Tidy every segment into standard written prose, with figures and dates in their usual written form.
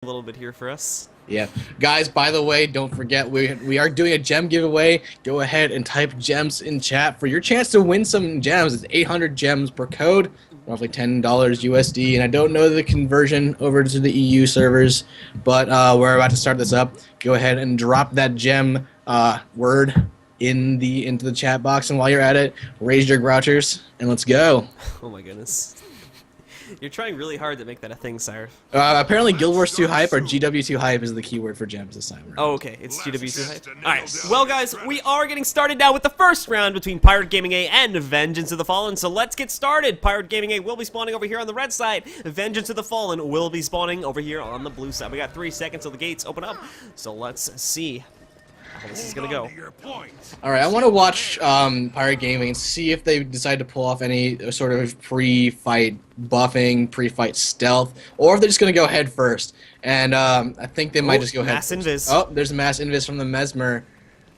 a little bit here for us. Yeah, guys, by the way, don't forget we are doing a gem giveaway. Go ahead and type gems in chat for your chance to win some gems. It's 800 gems per code, roughly $10 USD, and I don't know the conversion over to the EU servers, but we're about to start this up. Go ahead and drop that gem word into the chat box, and while you're at it, raise your grouchers and let's go. Oh my goodness. You're trying really hard to make that a thing, Sire. Apparently Guild Wars 2 hype or GW 2 hype is the keyword for gems this time around. Oh, okay. It's GW2 hype. Alright. Well, guys, we are getting started now with the first round between Pirate Gaming A and Vengeance of the Fallen. So let's get started. Pirate Gaming A will be spawning over here on the red side. Vengeance of the Fallen will be spawning over here on the blue side. We got 3 seconds till the gates open up. So let's see how this is going to go. Alright, I want to watch Pirate Gaming and see if they decide to pull off any sort of pre-fight buffing, pre-fight stealth, or if they're just going to go head first. And I think they might just go head mass first. invis. Oh, there's a mass invis from the Mesmer.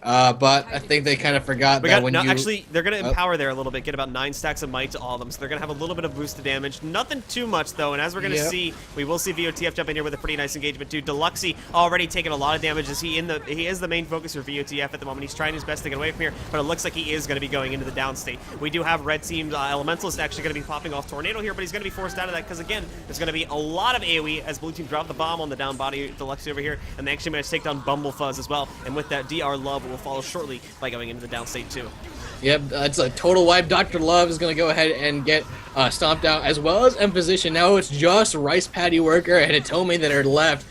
But I think they kind of forgot that when actually, they're going to empower there a little bit, get about 9 stacks of might to all of them, so they're going to have a little bit of boost to damage. Nothing too much, though, and as we're going to see, we will see VOTF jump in here with a pretty nice engagement, too. Deluxy already taking a lot of damage as he is the main focus for VOTF at the moment. He's trying his best to get away from here, but it looks like he is going to be going into the downstate. We do have red team's Elementalist actually going to be popping off Tornado here, but he's going to be forced out of that because, again, there's going to be a lot of AoE as blue team drop the bomb on the down body Deluxy over here, and they actually managed to take down Bumblefuzz as well, and with that, DR Love will follow shortly by going into the downstate too. Yep, it's a total wipe. Dr. Love is going to go ahead and get stomped out, as well as Imposition. Now it's just Rice Patty Worker and Hitomi that are left.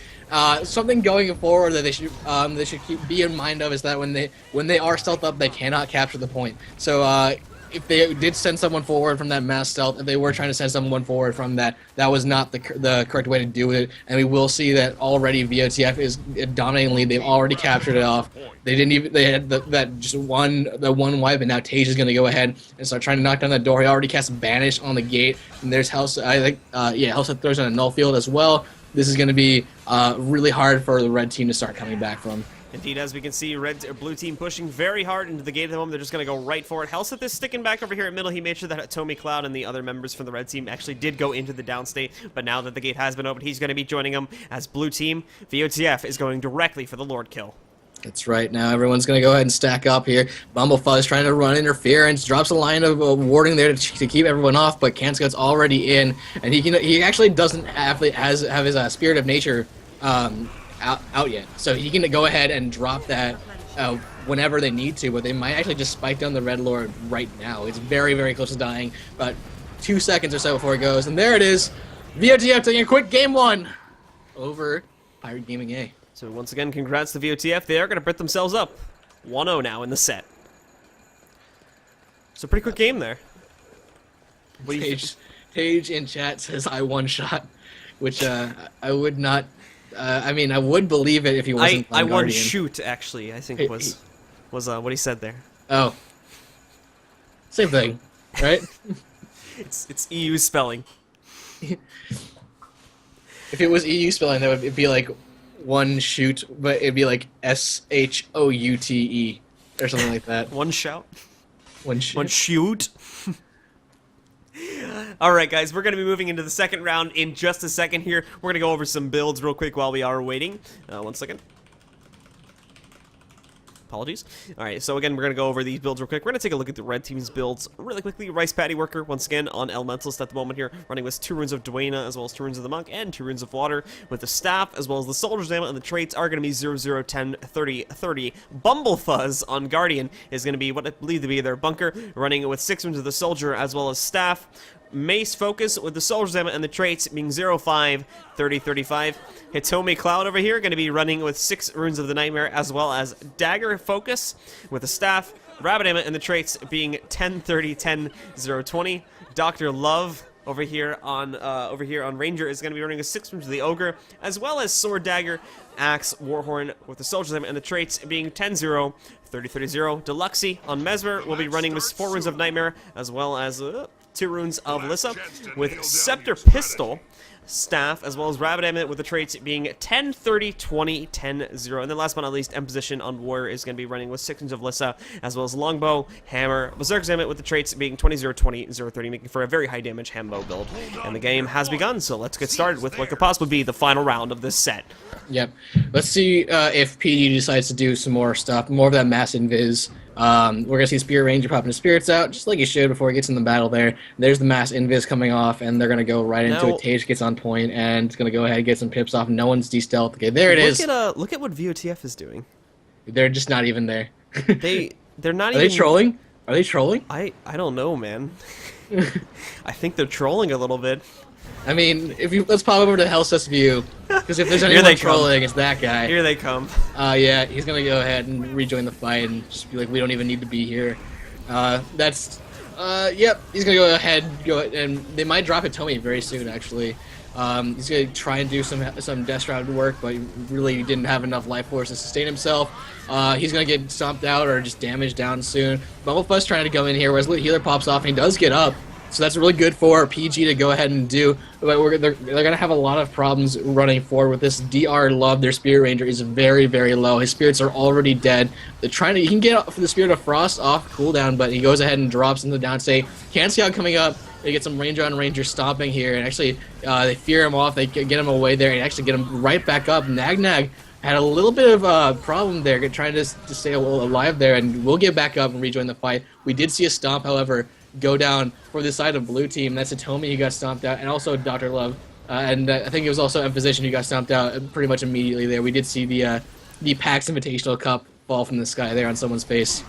Something going forward that they should be in mind of is that when they are stealth up, they cannot capture the point. So if they did send someone forward from that mass stealth, if they were trying to send someone forward from that, that was not the correct way to do it. And we will see that already VOTF is dominating lead. They've already captured it off. They didn't even. They had the one wipe, and now Tage is going to go ahead and start trying to knock down that door. He already cast Banish on the gate, and there's Helsa. I think Helsa throws on a null field as well. This is going to be really hard for the red team to start coming back from. Indeed, as we can see, blue team pushing very hard into the gate at the moment. They're just going to go right for it. Helseth is sticking back over here in middle. He made sure that Tomi Cloud and the other members from the red team actually did go into the downstate, but now that the gate has been opened, he's going to be joining them as blue team. VOTF is going directly for the Lord kill. That's right. Now everyone's going to go ahead and stack up here. Bumblefuzz trying to run interference, drops a line of warding there to keep everyone off, but Kanscott's already in, and he actually doesn't have his Spirit of Nature out yet, so he can go ahead and drop that whenever they need to, but they might actually just spike down the Red Lord right now. It's very, very close to dying, but 2 seconds or so before it goes, and there it is. VOTF taking a quick game 1 over Pirate Gaming A. So once again, congrats to VOTF. They are going to put themselves up 1-0 now in the set. So pretty quick game there. Tage in chat says I one-shot, which I would not. I mean, I would believe it if he wasn't. I one shoot actually. I think was what he said there. Oh, same thing, right? it's EU spelling. If it was EU spelling, that would be like one shoot, but it'd be like SHOUTE or something like that. One shout. One shoot. One shoot. Alright guys, we're going to be moving into the second round in just a second here. We're going to go over some builds real quick while we are waiting. 1 second. Apologies. Alright, so again, we're going to go over these builds real quick. We're going to take a look at the red team's builds really quickly. Rice Patty Worker, once again, on Elementalist at the moment here, running with 2 runes of Duena, as well as 2 runes of the Monk, and 2 runes of Water, with the Staff, as well as the Soldier's Ammo, and the traits are going to be 0, 0, 10, 30, 30. Bumblefuzz on Guardian is going to be what I believe to be their bunker, running with 6 runes of the Soldier, as well as Staff. Mace Focus with the Soldier's Ammo and the traits being 0, 5, 30, 35. Hitomi Cloud over here going to be running with 6 runes of the Nightmare, as well as Dagger Focus with the Staff, Rabbit Ammo and the traits being 10, 30, 10, 0, 20. Dr. Love over here on Ranger is going to be running with 6 runes of the Ogre, as well as Sword, Dagger, Axe, Warhorn with the Soldier's Ammo and the traits being 10, 0, 30, 30, 0. Deluxy on Mesmer will be running with 4 runes of Nightmare, as well as 2 runes of Lissa, with Scepter Pistol Staff, as well as Rabbit Amulet with the traits being 10, 30, 20, 10, 0. And then last but not least, Imposition on Warrior is going to be running with 6 of Lissa, as well as Longbow, Hammer, Berserk's Amulet with the traits being 20, 0, 20, 0, 30, making for a very high damage Hambo build. And the game has begun, so let's get started with what could possibly be the final round of this set. Yep. Let's see if PG decides to do some more stuff, more of that mass invis. We're going to see Spirit Ranger popping his spirits out, just like he should before he gets in the battle there. There's the mass invis coming off, and they're going to go right into it. Tage gets on point, and it's going to go ahead and get some pips off. No one's de-stealth. Okay, there it is. Look at what VOTF is doing. They're just not even there. They're not Are even... they trolling? Are they trolling? I don't know, man. I think they're trolling a little bit. I mean, let's pop over to Hell's View, because if there's anyone trolling, it's that guy. Here they come. Yeah, he's gonna go ahead and rejoin the fight and just be like, we don't even need to be here. Yep, he's gonna go ahead, and they might drop Hitomi very soon, actually. He's gonna try and do some Death Shroud work, but he really didn't have enough life force to sustain himself. He's gonna get stomped out or just damaged down soon. Bumblefuss trying to go in here, Resolute Healer pops off, and he does get up. So that's really good for PG to go ahead and do, but they're going to have a lot of problems running forward with this. DR Love, their Spirit Ranger, is very, very low. His spirits are already dead. They're trying to, you can get the Spirit of Frost off cooldown, but he goes ahead and drops into the downstate. Can't see how coming up. They get some Ranger on Ranger stomping here, and actually they fear him off. They get him away there, and actually get him right back up. Nag had a little bit of a problem there, trying to stay alive there, and we'll get back up and rejoin the fight. We did see a stomp, however, go down for the side of blue team. That's Hitomi who got stomped out, and also Dr. Love. And I think it was also Imposition who got stomped out pretty much immediately there. We did see the PAX Invitational Cup fall from the sky there on someone's face.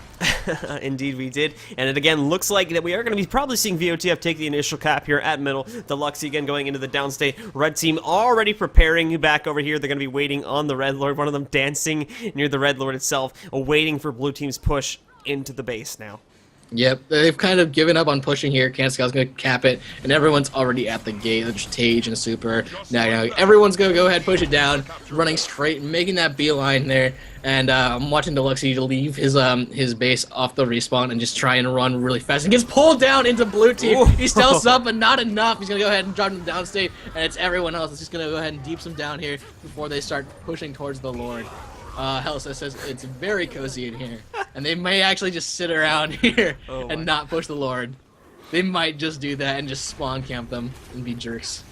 Indeed we did, and it again looks like that we are going to be probably seeing VOTF take the initial cap here at middle. Deluxe again going into the downstate. Red team already preparing back over here. They're going to be waiting on the Red Lord, one of them dancing near the Red Lord itself, waiting for blue team's push into the base now. Yep, they've kind of given up on pushing here. Canscal's going to cap it, and everyone's already at the gate. There's Tage and Super. Now everyone's going to go ahead, push it down, running straight, making that beeline there. And I'm watching Deluxey to leave his base off the respawn and just try and run really fast. And gets pulled down into blue team. Ooh. He stealths up, but not enough. He's going to go ahead and drop him downstate, and it's everyone else that's just going to go ahead and deeps him down here before they start pushing towards the Lord. Helsa says it's very cozy in here, and they may actually just sit around here and not push the Lord. They might just do that and just spawn camp them and be jerks.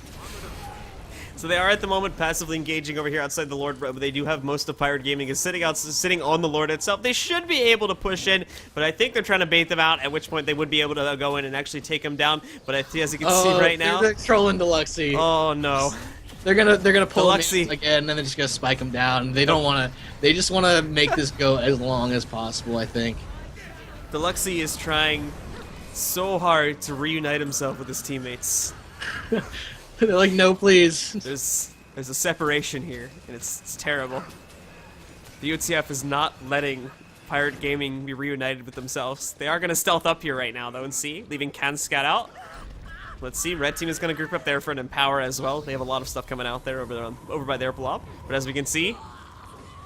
So they are at the moment passively engaging over here outside the Lord, but they do have most of Pirate Gaming is sitting on the Lord itself. They should be able to push in, but I think they're trying to bait them out, at which point they would be able to go in and actually take them down. But as you can see right now, they're trolling Deluxey. Oh no. They're gonna pull Deluxey him again, and then they're just gonna spike him down. They don't want to. They just want to make this go as long as possible, I think. Deluxey is trying so hard to reunite himself with his teammates. They're like, no, please. There's a separation here, and it's terrible. The UTF is not letting Pirate Gaming be reunited with themselves. They are gonna stealth up here right now, though, and see, leaving Canscat out. Let's see, red team is going to group up there for an Empower as well. They have a lot of stuff coming out there over by their blob. But as we can see,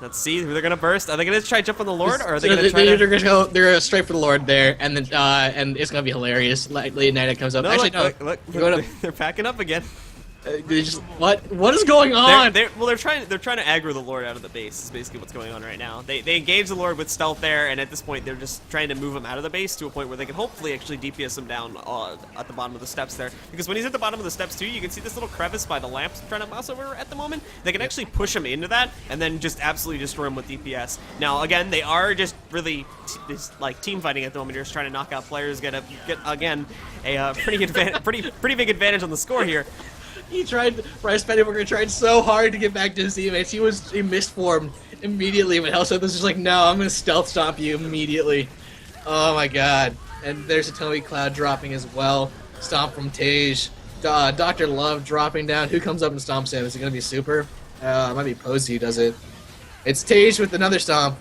let's see who they're going to burst. Are they going to try to jump on the Lord, or are they going to try to... They're going to go straight for the Lord there, and then and it's going to be hilarious. Late night it comes up. No, actually, look, they're packing up again. What is going on? They're trying to aggro the Lord out of the base. Is basically what's going on right now. They engage the Lord with stealth there, and at this point they're just trying to move him out of the base to a point where they can hopefully actually DPS him down at the bottom of the steps there. Because when he's at the bottom of the steps too, you can see this little crevice by the lamps trying to mouse over at the moment. They can actually push him into that and then just absolutely destroy him with DPS. Now again, they are just really like team fighting at the moment. You're just trying to knock out players, get again a pretty big advantage on the score here. Rice Pettyworker tried so hard to get back to his teammates. He misformed immediately, but Hellseth was just like, no, I'm going to stealth stomp you immediately. Oh my god. And there's a Toby Cloud dropping as well. Stomp from Tage. Dr. Love dropping down. Who comes up and stomps him? Is it going to be Super? It might be Posey who does it. It's Tage with another stomp.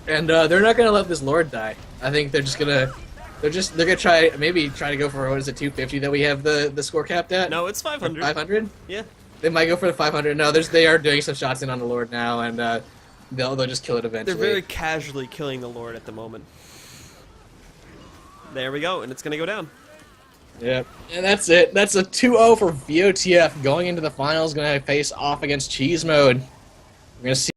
And they're not going to let this Lord die. I think they're just going to... They're gonna try to go for, what is it, 250 that we have the score capped at? No, it's 500. 500? Yeah. They might go for the 500. No, they are doing some shots in on the Lord now, and they'll just kill it eventually. They're very casually killing the Lord at the moment. There we go, and it's gonna go down. Yep. And that's it. That's a 2-0 for VOTF going into the finals. Going to face off against Cheese Mode. We're going to see